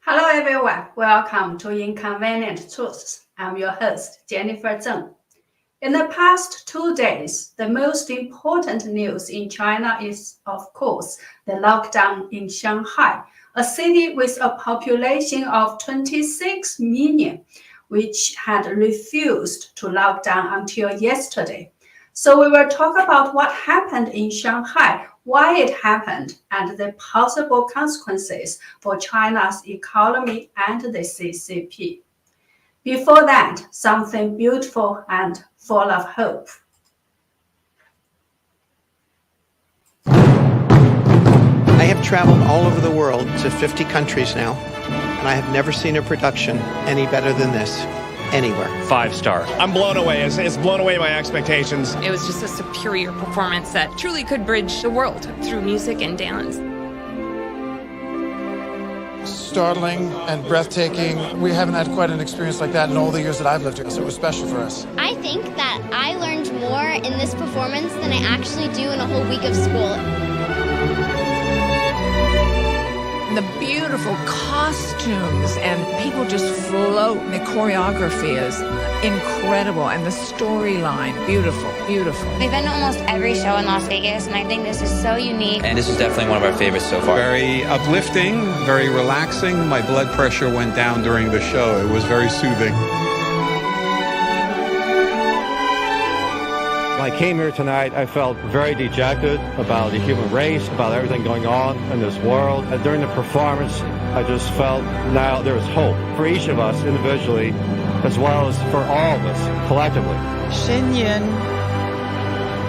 Hello everyone, welcome to Inconvenient Truths. I'm your host, Jennifer Zeng. In the past 2 days, the most important news in China is, of course, the lockdown in Shanghai, a city with a population of 26 million, which had refused to lock down until yesterday. So we will talk about what happened in Shanghai, why it happened, and the possible consequences for China's economy and the CCP. Before that, something beautiful and full of hope. I have traveled all over the world to 50 countries now, and I have never seen a production any better than this, anywhere. 5-star. I'm blown away. It's blown away my expectations. It was just a superior performance that truly could bridge the world through music and dance. Startling and breathtaking. We haven't had quite an experience like that in all the years that I've lived here, so it was special for us. I think that I learned more in this performance than I actually do in a whole week of school. The beautiful costumes and people just float. The choreography is incredible and the storyline, beautiful, beautiful. We've been to almost every show in Las Vegas, and I think this is so unique. And this is definitely one of our favorites so far. Very uplifting, very relaxing. My blood pressure went down during the show. It was very soothing. When I came here tonight, I felt very dejected about the human race, about everything going on in this world. And during the performance, I just felt now there is hope for each of us individually, as well as for all of us collectively. Shen Yun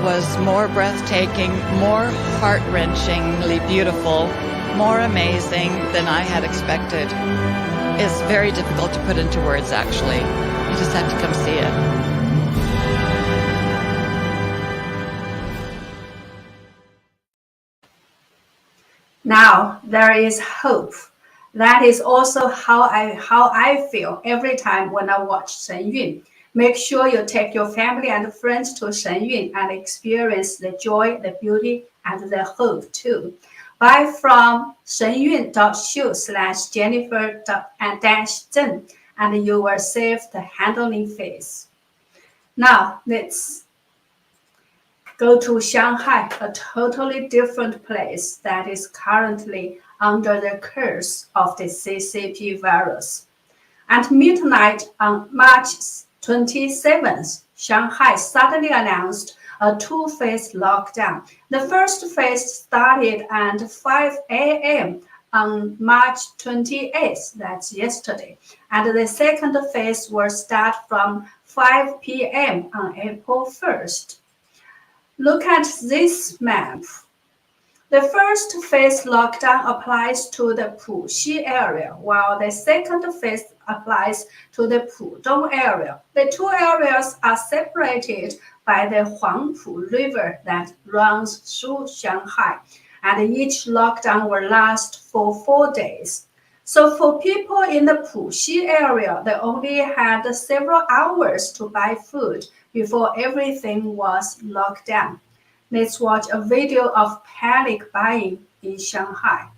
was more breathtaking, more heart-wrenchingly beautiful, more amazing than I had expected. It's very difficult to put into words, actually. You just have to come see it. Now there is hope. That is also how I feel every time when I watch Shen Yun. Make sure you take your family and friends to Shen Yun and experience the joy, the beauty, and the hope too. Buy from shenyun.shoe/Jennifer-Zeng and you will save the handling fees. Now let's go to Shanghai, a totally different place that is currently under the curse of the CCP virus. At midnight on March 27th, Shanghai suddenly announced a two-phase lockdown. The first phase started at 5 a.m. on March 28th, that's yesterday, and the second phase will start from 5 p.m. on April 1st. Look at this map. The first phase lockdown applies to the Puxi area, while the second phase applies to the Pudong area. The two areas are separated by the Huangpu River that runs through Shanghai, and each lockdown will last for 4 days. So for people in the Puxi area, they only had several hours to buy food before everything was locked down. Let's watch a video of panic buying in Shanghai.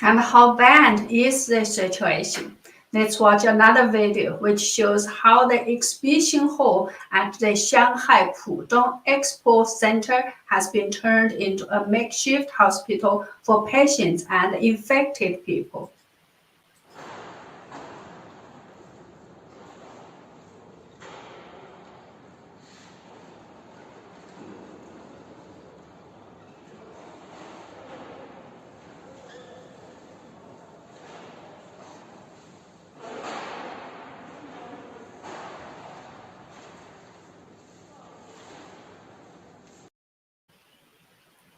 And how bad is the situation? Let's watch another video which shows how the exhibition hall at the Shanghai Pudong Expo Center has been turned into a makeshift hospital for patients and infected people.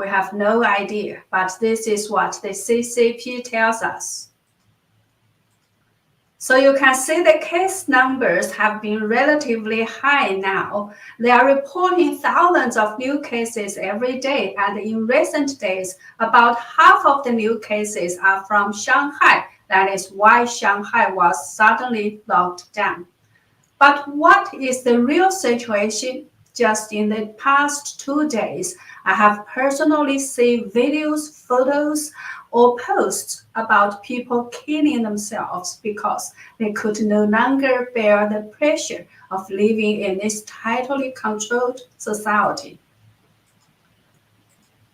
We have no idea, but this is what the CCP tells us. So you can see the case numbers have been relatively high now. They are reporting thousands of new cases every day, and in recent days, about half of the new cases are from Shanghai. That is why Shanghai was suddenly locked down. But what is the real situation? Just in the past 2 days, I have personally seen videos, photos, or posts about people killing themselves because they could no longer bear the pressure of living in this tightly controlled society.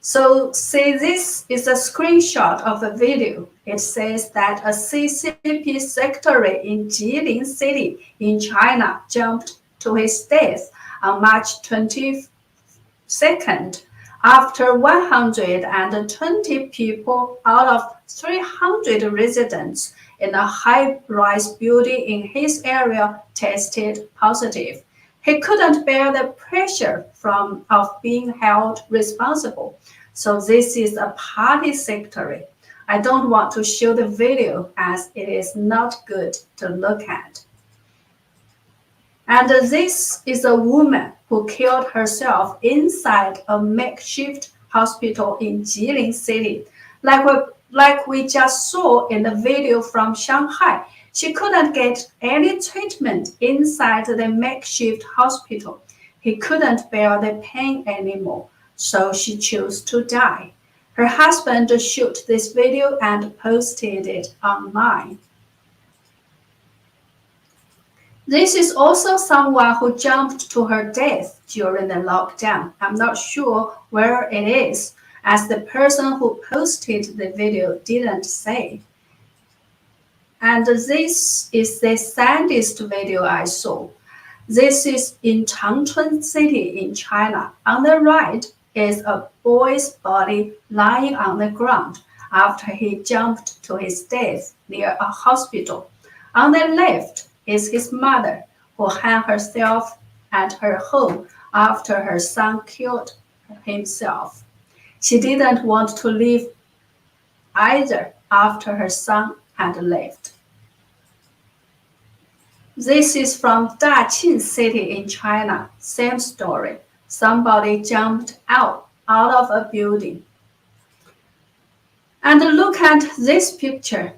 So see, this is a screenshot of a video. It says that a CCP secretary in Jilin City in China jumped to his death on March 22nd after 120 people out of 300 residents in a high-rise building in his area tested positive. He couldn't bear the pressure of being held responsible. So this is a party secretary. I don't want to show the video as it is not good to look at. And this is a woman who killed herself inside a makeshift hospital in Jilin City. Like we just saw in the video from Shanghai, she couldn't get any treatment inside the makeshift hospital. He couldn't bear the pain anymore, so she chose to die. Her husband shot this video and posted it online. This is also someone who jumped to her death during the lockdown. I'm not sure where it is, as the person who posted the video didn't say. And this is the saddest video I saw. This is in Changchun City in China. On the right is a boy's body lying on the ground after he jumped to his death near a hospital. On the left is his mother, who hung herself at her home after her son killed himself. She didn't want to live either after her son had left. This is from Daqing City in China. Same story. Somebody jumped out of a building. And look at this picture.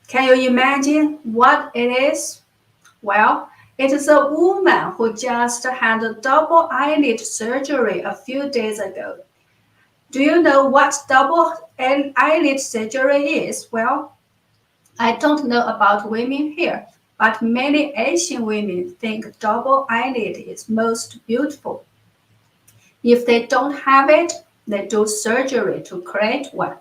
Can you imagine what it is? Well, it is a woman who just had a double eyelid surgery a few days ago. Do you know what double eyelid surgery is? Well, I don't know about women here, but many Asian women think double eyelid is most beautiful. If they don't have it, they do surgery to create one.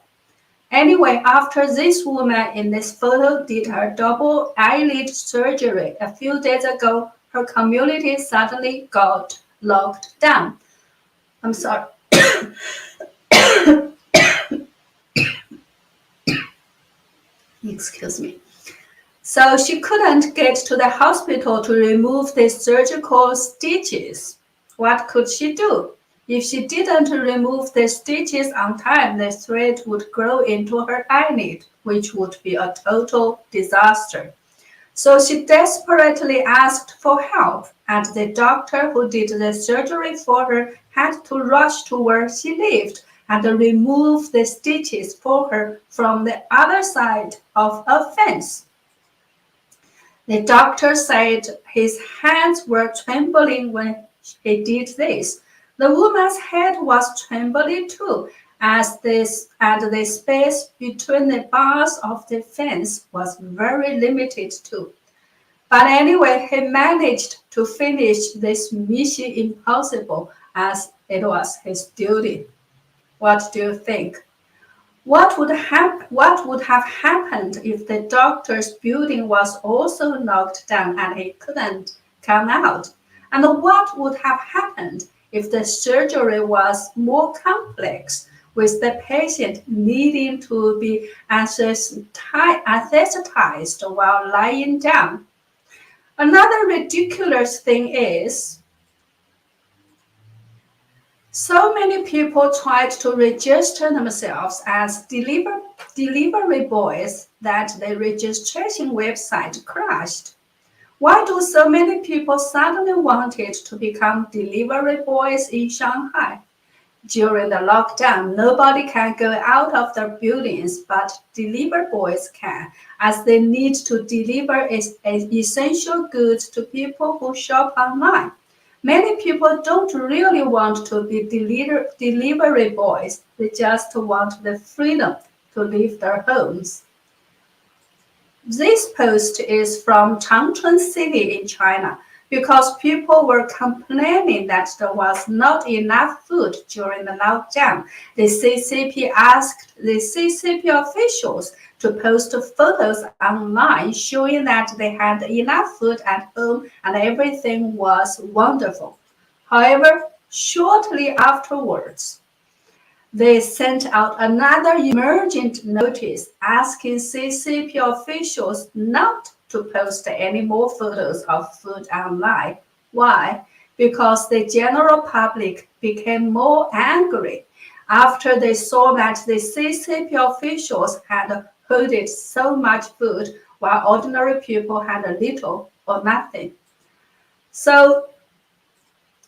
Anyway, after this woman in this photo did her double eyelid surgery a few days ago, her community suddenly got locked down. I'm sorry. Excuse me. So she couldn't get to the hospital to remove the surgical stitches. What could she do? If she didn't remove the stitches on time, the thread would grow into her eyelid, which would be a total disaster. So she desperately asked for help, and the doctor who did the surgery for her had to rush to where she lived and remove the stitches for her from the other side of a fence. The doctor said his hands were trembling when he did this. The woman's head was trembling too, and the space between the bars of the fence was very limited too. But anyway, he managed to finish this mission impossible as it was his duty. What do you think? What would have happened if the doctor's building was also knocked down and he couldn't come out? And what would have happened if the surgery was more complex, with the patient needing to be anesthetized while lying down? Another ridiculous thing is, So many people tried to register themselves as delivery boys that the registration website crashed. Why do so many people suddenly wanted to become delivery boys in Shanghai? During the lockdown, nobody can go out of their buildings, but delivery boys can, as they need to deliver essential goods to people who shop online. Many people don't really want to be delivery boys. They just want the freedom to leave their homes. This post is from Changchun City in China because people were complaining that there was not enough food during the lockdown. The CCP asked the CCP officials to post photos online showing that they had enough food at home and everything was wonderful. However, shortly afterwards, they sent out another emergent notice asking CCP officials not to post any more photos of food online. Why? Because the general public became more angry after they saw that the CCP officials had hoarded so much food while ordinary people had little or nothing. So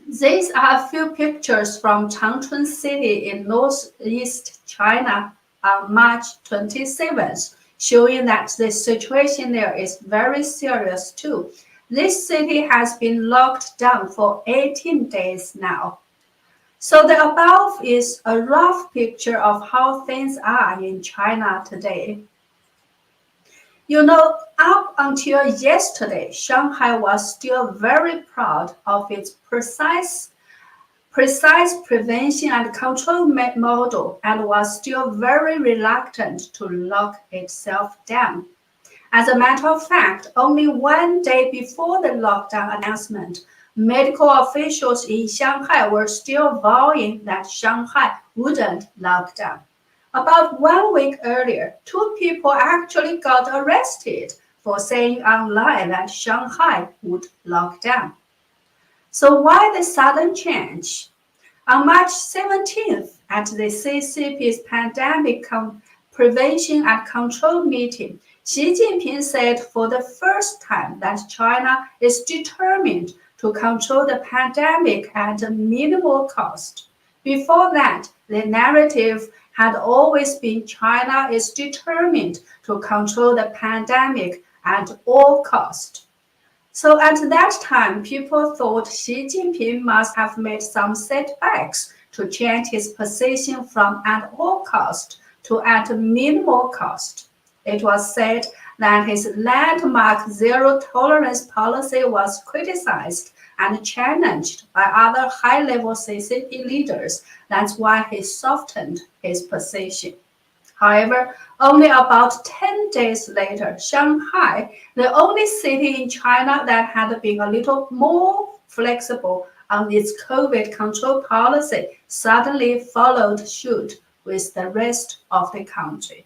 these are a few pictures from Changchun City in northeast China on March 27th, showing that the situation there is very serious too. This city has been locked down for 18 days now. So the above is a rough picture of how things are in China today. You know, up until yesterday, Shanghai was still very proud of its precise prevention and control model and was still very reluctant to lock itself down. As a matter of fact, only one day before the lockdown announcement, medical officials in Shanghai were still vowing that Shanghai wouldn't lock down. About 1 week earlier, 2 people actually got arrested for saying online that Shanghai would lock down. So why the sudden change? On March 17th, at the CCP's Pandemic Prevention and Control meeting, Xi Jinping said for the first time that China is determined to control the pandemic at a minimal cost. Before that, the narrative had always been China is determined to control the pandemic at all cost. So at that time, people thought Xi Jinping must have made some setbacks to change his position from at all cost to at minimal cost. It was said that his landmark zero-tolerance policy was criticized and challenged by other high-level CCP leaders. That's why he softened his position. However, only about 10 days later, Shanghai, the only city in China that had been a little more flexible on its COVID control policy, suddenly followed suit with the rest of the country.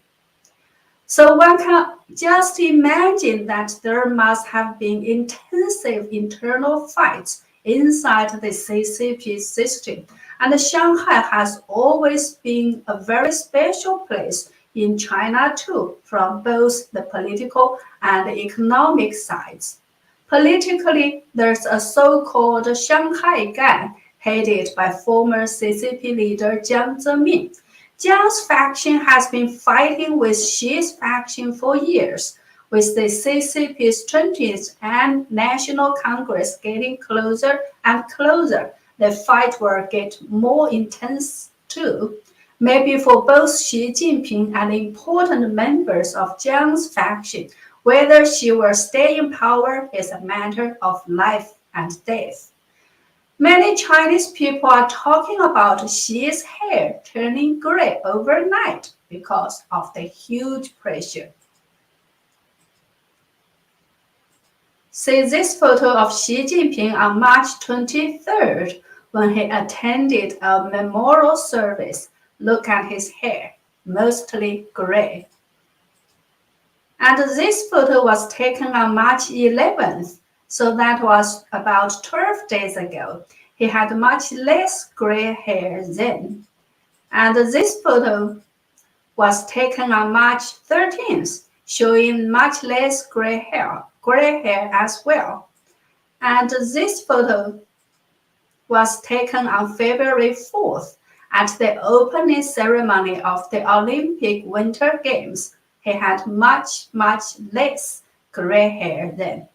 So one can just imagine that there must have been intensive internal fights inside the CCP system. And Shanghai has always been a very special place in China too, from both the political and economic sides. Politically, there's a so-called Shanghai Gang headed by former CCP leader Jiang Zemin. Jiang's faction has been fighting with Xi's faction for years, with the CCP's 20th and National Congress getting closer and closer. The fight will get more intense too. Maybe for both Xi Jinping and important members of Jiang's faction, whether she will stay in power is a matter of life and death. Many Chinese people are talking about Xi's hair turning gray overnight because of the huge pressure. See this photo of Xi Jinping on March 23rd when he attended a memorial service. Look at his hair, mostly gray. And this photo was taken on March 11th, so that was about 12 days ago. he had much less gray hair then. And this photo was taken on March 13th, showing much less gray hair as well. And this photo was taken on February 4th at the opening ceremony of the Olympic Winter Games. He had much less gray hair then.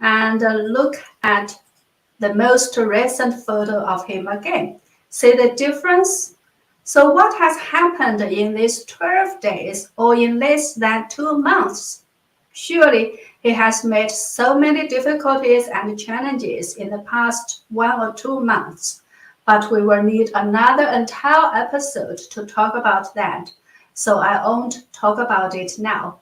And look at the most recent photo of him again. See the difference? So what has happened in these 12 days or in less than 2 months? Surely he has met so many difficulties and challenges in the past 1 or 2 months, but we will need another entire episode to talk about that, so I won't talk about it now.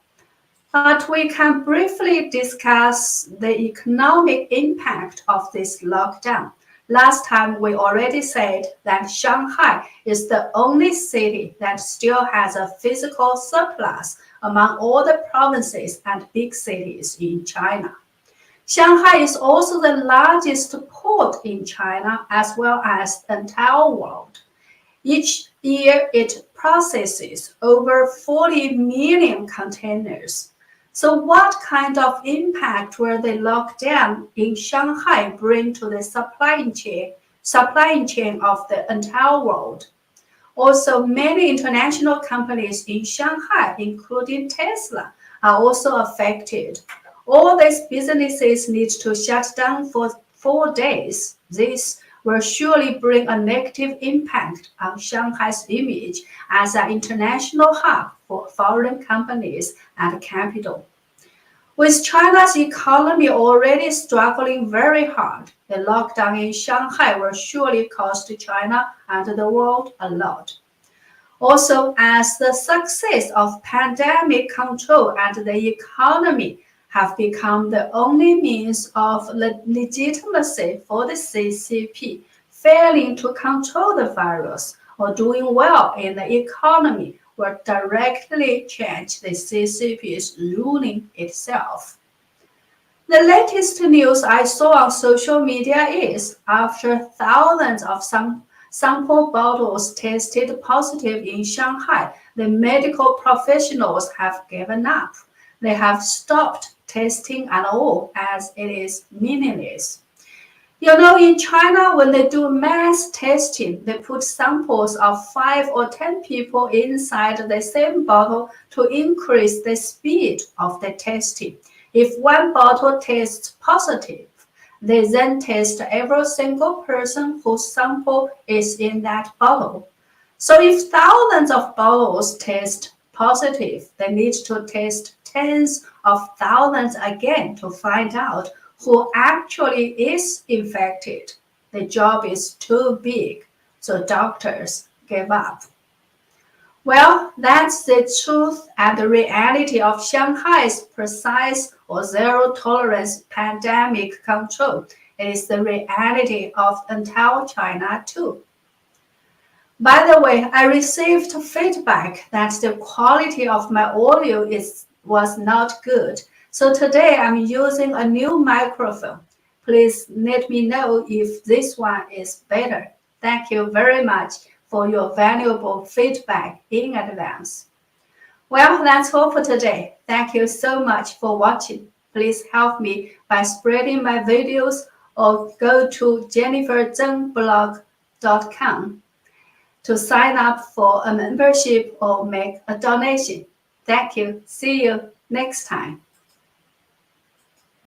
But we can briefly discuss the economic impact of this lockdown. Last time we already said that Shanghai is the only city that still has a physical surplus among all the provinces and big cities in China. Shanghai is also the largest port in China as well as the entire world. Each year it processes over 40 million containers. So what kind of impact will the lockdown in Shanghai bring to the supply chain of the entire world? Also, many international companies in Shanghai, including Tesla, are also affected. All these businesses need to shut down for 4 days. This will surely bring a negative impact on Shanghai's image as an international hub for foreign companies and capital. With China's economy already struggling very hard, the lockdown in Shanghai will surely cost China and the world a lot. Also, as the success of pandemic control and the economy have become the only means of legitimacy for the CCP, failing to control the virus or doing well in the economy will directly change the CCP's ruling itself. The latest news I saw on social media is after thousands of sample bottles tested positive in Shanghai, the medical professionals have given up. They have stopped testing at all as it is meaningless. You know, in China, when they do mass testing, they put samples of 5 or 10 people inside the same bottle to increase the speed of the testing. If one bottle tests positive, they then test every single person whose sample is in that bottle. So if thousands of bottles test positive, they need to test tens of thousands again to find out who actually is infected. The job is too big, so doctors give up. Well, that's the truth and the reality of Shanghai's precise or zero-tolerance pandemic control. It is the reality of entire China too. By the way, I received feedback that the quality of my audio was not good. So today I'm using a new microphone. Please let me know if this one is better. Thank you very much for your valuable feedback in advance. Well, that's all for today. Thank you so much for watching. Please help me by spreading my videos or go to jenniferzengblog.com to sign up for a membership or make a donation. Thank you. See you next time.